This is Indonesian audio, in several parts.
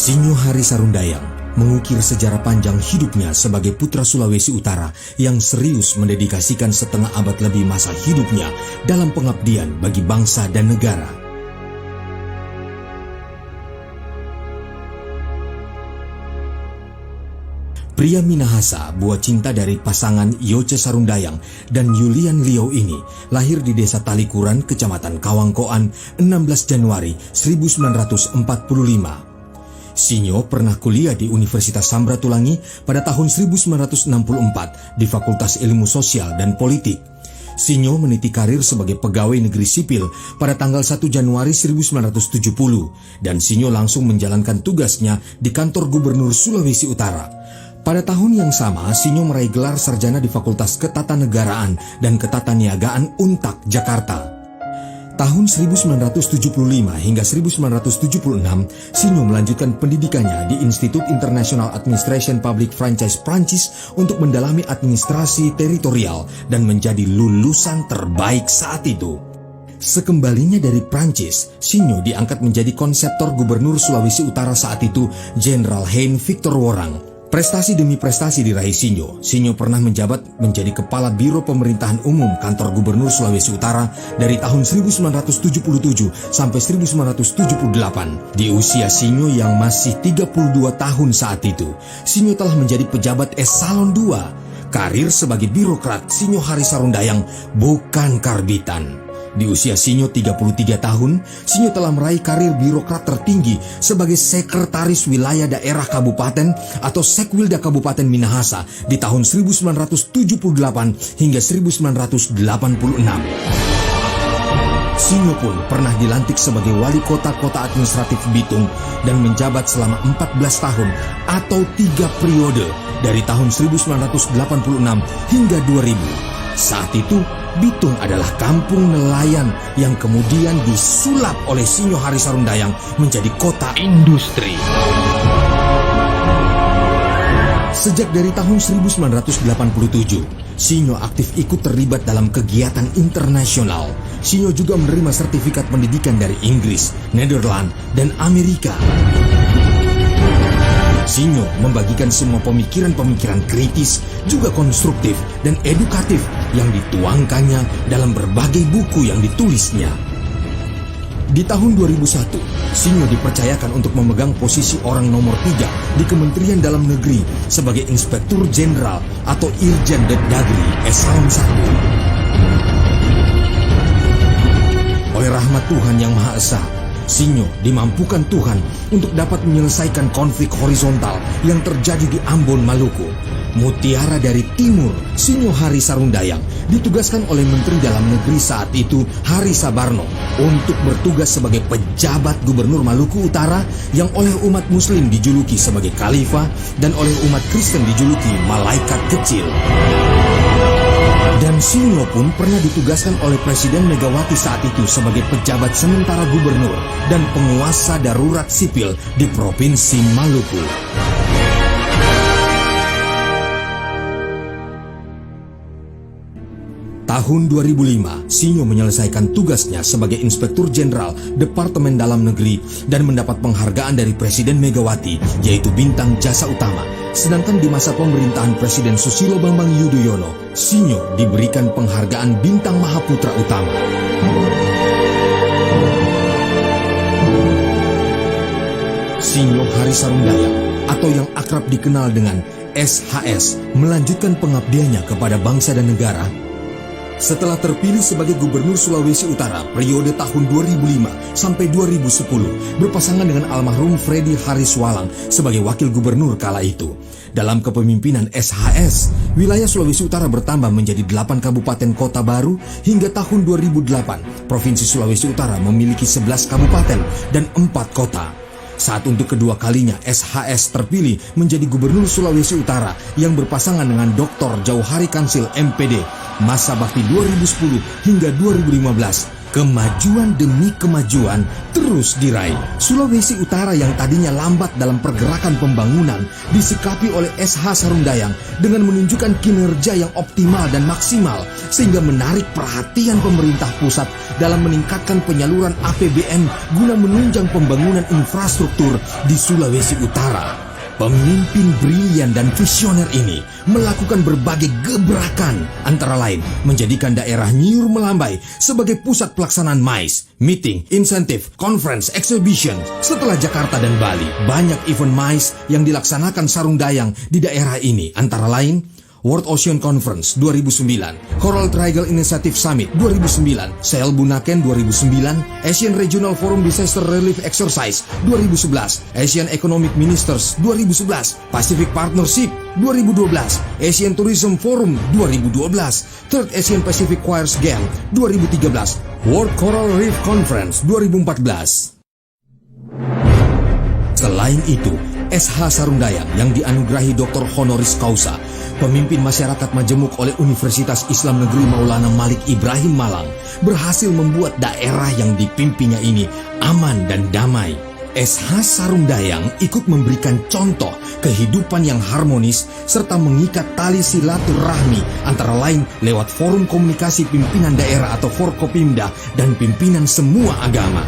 Sinyo Hari Sarundayang mengukir sejarah panjang hidupnya sebagai putra Sulawesi Utara yang serius mendedikasikan setengah abad lebih masa hidupnya dalam pengabdian bagi bangsa dan negara. Pria Minahasa, buah cinta dari pasangan Yoce Sarundayang dan Yulian Liau ini lahir di desa Talikuran, Kecamatan Kawangkoan, 16 Januari 1945. Sinyo pernah kuliah di Universitas Samratulangi pada tahun 1964 di Fakultas Ilmu Sosial dan Politik. Sinyo meniti karir sebagai pegawai negeri sipil pada tanggal 1 Januari 1970 dan Sinyo langsung menjalankan tugasnya di kantor Gubernur Sulawesi Utara. Pada tahun yang sama, Sinyo meraih gelar sarjana di Fakultas Ketatanegaraan dan Ketataniagaan Untak, Jakarta. Tahun 1975 hingga 1976, Sinyo melanjutkan pendidikannya di Institut International Administration Public Franchise Prancis untuk mendalami administrasi teritorial dan menjadi lulusan terbaik saat itu. Sekembalinya dari Prancis, Sinyo diangkat menjadi konseptor Gubernur Sulawesi Utara saat itu, Jenderal Hein Victor Worang. Prestasi demi prestasi diraih Sinyo. Sinyo pernah menjabat menjadi Kepala Biro Pemerintahan Umum Kantor Gubernur Sulawesi Utara dari tahun 1977 sampai 1978. Di usia Sinyo yang masih 32 tahun saat itu, Sinyo telah menjadi pejabat eselon 2. Karir sebagai birokrat Sinyo Hari Sarundayang bukan karbitan. Di usia Sinyo 33 tahun, Sinyo telah meraih karir birokrat tertinggi sebagai Sekretaris Wilayah Daerah Kabupaten atau Sekwilda Kabupaten Minahasa di tahun 1978 hingga 1986. Sinyo pun pernah dilantik sebagai Wali Kota Administratif Bitung dan menjabat selama 14 tahun atau 3 periode dari tahun 1986 hingga 2000. Saat itu, Bitung adalah kampung nelayan yang kemudian disulap oleh Sinyo Hari Sarundayang menjadi kota industri. Sejak dari tahun 1987, Sinyo aktif ikut terlibat dalam kegiatan internasional. Sinyo juga menerima sertifikat pendidikan dari Inggris, Nederland, dan Amerika. Sinyo membagikan semua pemikiran-pemikiran kritis, juga konstruktif dan edukatif yang dituangkannya dalam berbagai buku yang ditulisnya. Di tahun 2001, Sinyo dipercayakan untuk memegang posisi orang nomor 3 di Kementerian Dalam Negeri sebagai Inspektur Jenderal atau Irjen Dagri Eselon 1. Oleh rahmat Tuhan Yang Maha Esa, Sinyo dimampukan Tuhan untuk dapat menyelesaikan konflik horizontal yang terjadi di Ambon, Maluku. Mutiara dari Timur, Sinyo Hari Sarundayang ditugaskan oleh Menteri Dalam Negeri saat itu, Hari Sabarno, untuk bertugas sebagai pejabat Gubernur Maluku Utara yang oleh umat Muslim dijuluki sebagai Khalifah dan oleh umat Kristen dijuluki Malaikat Kecil. Dan Sinyo pun pernah ditugaskan oleh Presiden Megawati saat itu sebagai pejabat sementara gubernur dan penguasa darurat sipil di Provinsi Maluku. Tahun 2005, Sinyo menyelesaikan tugasnya sebagai Inspektur Jenderal Departemen Dalam Negeri dan mendapat penghargaan dari Presiden Megawati, yaitu Bintang Jasa Utama. Sedangkan di masa pemerintahan Presiden Susilo Bambang Yudhoyono, Sinyo diberikan penghargaan Bintang Mahaputra Utama. Sinyo Hari Sarundayang atau yang akrab dikenal dengan SHS melanjutkan pengabdiannya kepada bangsa dan negara. Setelah terpilih sebagai Gubernur Sulawesi Utara periode tahun 2005 sampai 2010, berpasangan dengan almarhum Freddy Hariswalang sebagai Wakil Gubernur kala itu. Dalam kepemimpinan SHS, wilayah Sulawesi Utara bertambah menjadi 8 kabupaten kota baru hingga tahun 2008. Provinsi Sulawesi Utara memiliki 11 kabupaten dan 4 kota. Saat untuk kedua kalinya SHS terpilih menjadi Gubernur Sulawesi Utara yang berpasangan dengan Dr. Jauhari Kansil MPD masa bakti 2010 hingga 2015. Kemajuan demi kemajuan terus diraih. Sulawesi Utara yang tadinya lambat dalam pergerakan pembangunan disikapi oleh SH Sarundayang dengan menunjukkan kinerja yang optimal dan maksimal sehingga menarik perhatian pemerintah pusat dalam meningkatkan penyaluran APBN guna menunjang pembangunan infrastruktur di Sulawesi Utara. Pemimpin brilian dan visioner ini melakukan berbagai gebrakan, antara lain menjadikan daerah Nyiur Melambai sebagai pusat pelaksanaan MICE, Meeting, Incentive, Conference, Exhibition. Setelah Jakarta dan Bali, banyak event MICE yang dilaksanakan Sarundayang di daerah ini, antara lain World Ocean Conference 2009, Coral Triangle Initiative Summit 2009, Sail Bunaken 2009, Asian Regional Forum Disaster Relief Exercise 2011, Asian Economic Ministers 2011, Pacific Partnership 2012, Asian Tourism Forum 2012, Third Asian Pacific Choirs Game 2013, World Coral Reef Conference 2014. Selain itu, SH Sarundayang yang dianugerahi Dr. Honoris Causa, pemimpin masyarakat majemuk oleh Universitas Islam Negeri Maulana Malik Ibrahim Malang, berhasil membuat daerah yang dipimpinnya ini aman dan damai. SH Sarundayang ikut memberikan contoh kehidupan yang harmonis serta mengikat tali silaturahmi antara lain lewat forum komunikasi pimpinan daerah atau Forkopimda dan pimpinan semua agama.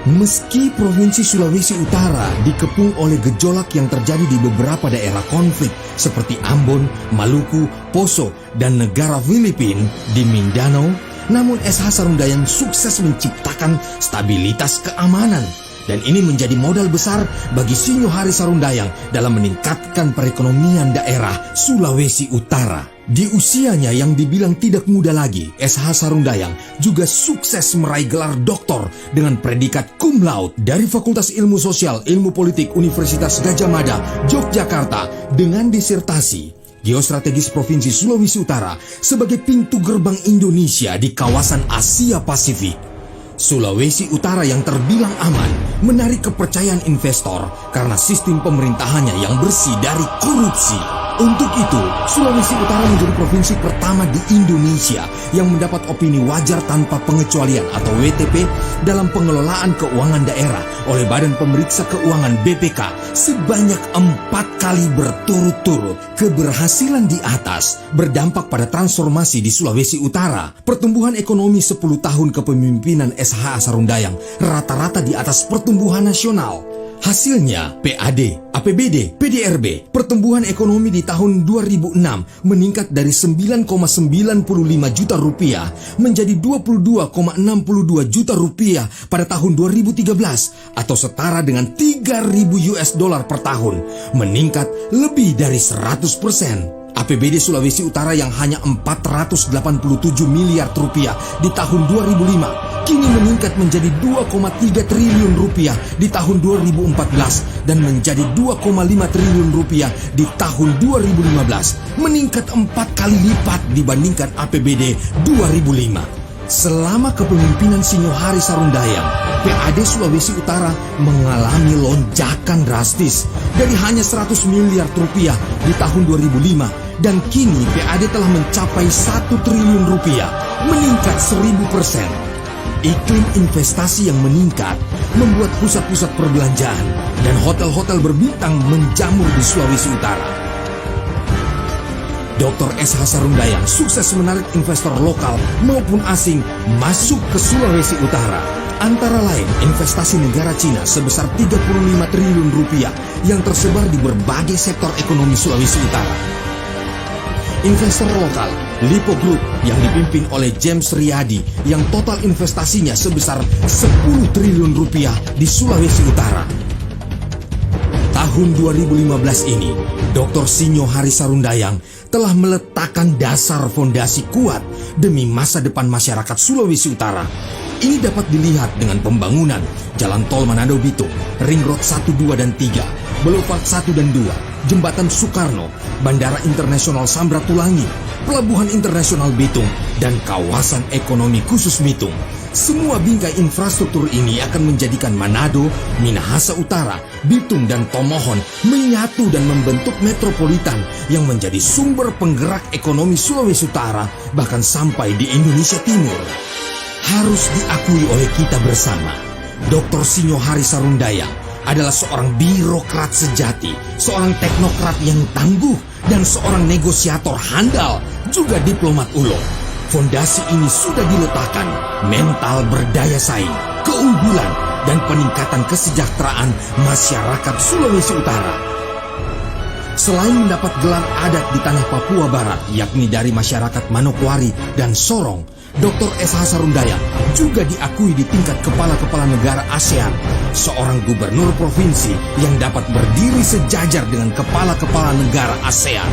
Meski Provinsi Sulawesi Utara dikepung oleh gejolak yang terjadi di beberapa daerah konflik seperti Ambon, Maluku, Poso, dan negara Filipina di Mindanao, namun SH Sarundayang sukses menciptakan stabilitas keamanan. Dan ini menjadi modal besar bagi Sinyo Hari Sarundayang dalam meningkatkan perekonomian daerah Sulawesi Utara. Di usianya yang dibilang tidak muda lagi, SH Sarundayang juga sukses meraih gelar doktor dengan predikat cum laude dari Fakultas Ilmu Sosial Ilmu Politik Universitas Gadjah Mada, Yogyakarta dengan disertasi Geostrategis Provinsi Sulawesi Utara sebagai pintu gerbang Indonesia di kawasan Asia Pasifik. Sulawesi Utara yang terbilang aman menarik kepercayaan investor karena sistem pemerintahannya yang bersih dari korupsi. Untuk itu, Sulawesi Utara menjadi provinsi pertama di Indonesia yang mendapat opini wajar tanpa pengecualian atau WTP dalam pengelolaan keuangan daerah oleh Badan Pemeriksa Keuangan BPK sebanyak 4 kali berturut-turut. Keberhasilan di atas berdampak pada transformasi di Sulawesi Utara. Pertumbuhan ekonomi 10 tahun kepemimpinan SH Sarundayang rata-rata di atas pertumbuhan nasional. Hasilnya, PAD, APBD, PDRB, pertumbuhan ekonomi di tahun 2006 meningkat dari 9,95 juta rupiah menjadi 22,62 juta rupiah pada tahun 2013 atau setara dengan 3.000 US dollar per tahun, meningkat lebih dari 100%. APBD Sulawesi Utara yang hanya 487 miliar rupiah di tahun 2005 kini meningkat menjadi 2,3 triliun rupiah di tahun 2014 dan menjadi 2,5 triliun rupiah di tahun 2015, meningkat 4 kali lipat dibandingkan APBD 2005. Selama kepemimpinan Sinyo Hari Sarundayang, PAD Sulawesi Utara mengalami lonjakan drastis dari hanya 100 miliar rupiah di tahun 2005 dan kini PAD telah mencapai 1 triliun rupiah, meningkat 1000%. Iklim investasi yang meningkat membuat pusat-pusat perbelanjaan dan hotel-hotel berbintang menjamur di Sulawesi Utara. Dr. SH Sarundayang sukses menarik investor lokal maupun asing masuk ke Sulawesi Utara. Antara lain investasi negara Cina sebesar 35 triliun rupiah yang tersebar di berbagai sektor ekonomi Sulawesi Utara. Investor lokal Lipo Group yang dipimpin oleh James Riyadi yang total investasinya sebesar 10 triliun rupiah di Sulawesi Utara. Tahun 2015 ini, Dr. Sinyo Hari Sarundayang telah meletakkan dasar fondasi kuat demi masa depan masyarakat Sulawesi Utara. Ini dapat dilihat dengan pembangunan Jalan Tol Manado Bitung, Ring Road 1, 2, dan 3, Boulevard 1 dan 2, Jembatan Soekarno, Bandara Internasional Samratulangi, Pelabuhan Internasional Bitung, dan kawasan ekonomi khusus Bitung. Semua bingkai infrastruktur ini akan menjadikan Manado, Minahasa Utara, Bitung, dan Tomohon menyatu dan membentuk metropolitan yang menjadi sumber penggerak ekonomi Sulawesi Utara bahkan sampai di Indonesia Timur. Harus diakui oleh kita bersama, Dr. Sinyo Hari Sarundayang adalah seorang birokrat sejati, seorang teknokrat yang tangguh, dan seorang negosiator handal, juga diplomat ulung. Fondasi ini sudah diletakkan, mental berdaya saing, keunggulan, dan peningkatan kesejahteraan masyarakat Sulawesi Utara. Selain mendapat gelar adat di tanah Papua Barat, yakni dari masyarakat Manokwari dan Sorong, Dr. S.H. Sarundayang juga diakui di tingkat kepala-kepala negara ASEAN, seorang gubernur provinsi yang dapat berdiri sejajar dengan kepala-kepala negara ASEAN.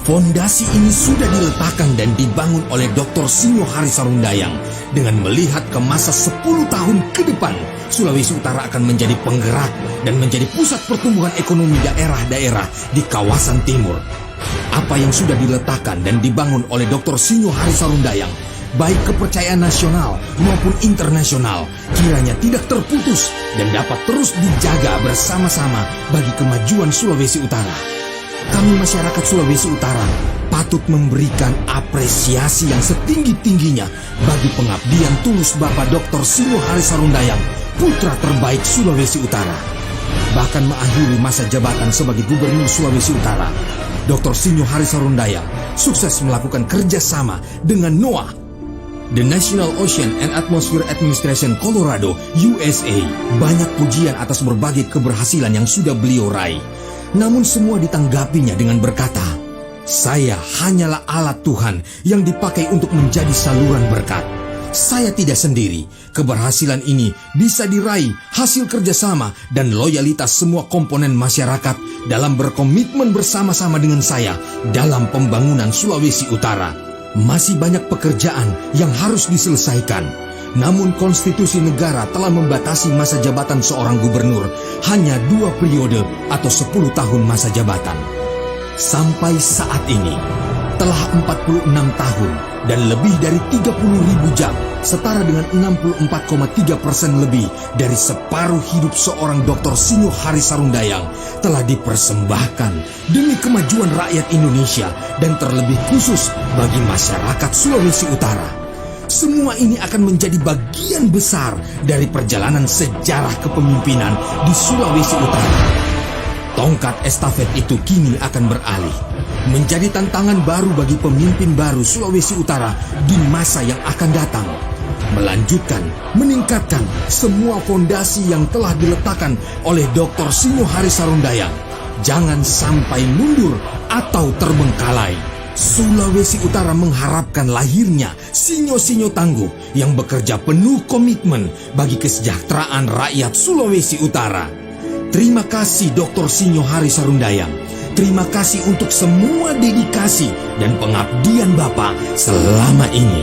Fondasi ini sudah diletakkan dan dibangun oleh Dr. Sinyo Hari Sarundayang dengan melihat ke masa 10 tahun ke depan, Sulawesi Utara akan menjadi penggerak dan menjadi pusat pertumbuhan ekonomi daerah-daerah di kawasan timur. Apa yang sudah diletakkan dan dibangun oleh Dr. Sinyo Hari Sarundayang, baik kepercayaan nasional maupun internasional, kiranya tidak terputus dan dapat terus dijaga bersama-sama bagi kemajuan Sulawesi Utara. Kami masyarakat Sulawesi Utara patut memberikan apresiasi yang setinggi-tingginya bagi pengabdian tulus Bapak Dr. Sinyo Hari Sarundayang, putra terbaik Sulawesi Utara. Bahkan mengakhiri masa jabatan sebagai Gubernur Sulawesi Utara, Dr. Sinyo Hari Sarundayang sukses melakukan kerjasama dengan NOAA, The National Ocean and Atmosphere Administration Colorado, USA. Banyak pujian atas berbagai keberhasilan yang sudah beliau raih. Namun semua ditanggapinya dengan berkata, "Saya hanyalah alat Tuhan yang dipakai untuk menjadi saluran berkat. Saya tidak sendiri. Keberhasilan ini bisa diraih hasil kerjasama dan loyalitas semua komponen masyarakat dalam berkomitmen bersama-sama dengan saya dalam pembangunan Sulawesi Utara. Masih banyak pekerjaan yang harus diselesaikan. Namun konstitusi negara telah membatasi masa jabatan seorang gubernur hanya 2 periode atau 10 tahun masa jabatan. Sampai saat ini, telah 46 tahun dan lebih dari 30.000 jam, setara dengan 64,3% lebih dari separuh hidup seorang Dr. Sinyo Hari Sarundayang telah dipersembahkan demi kemajuan rakyat Indonesia dan terlebih khusus bagi masyarakat Sulawesi Utara. Semua ini akan menjadi bagian besar dari perjalanan sejarah kepemimpinan di Sulawesi Utara. Tongkat estafet itu kini akan beralih, menjadi tantangan baru bagi pemimpin baru Sulawesi Utara di masa yang akan datang. Melanjutkan, meningkatkan semua fondasi yang telah diletakkan oleh Dr. Sinyo Hari Sarundayang. Jangan sampai mundur atau terbengkalai. Sulawesi Utara mengharapkan lahirnya sinyo-sinyo tangguh yang bekerja penuh komitmen bagi kesejahteraan rakyat Sulawesi Utara. Terima kasih Dr. Sinyo Hari Sarundayang. Terima kasih untuk semua dedikasi dan pengabdian Bapak selama ini.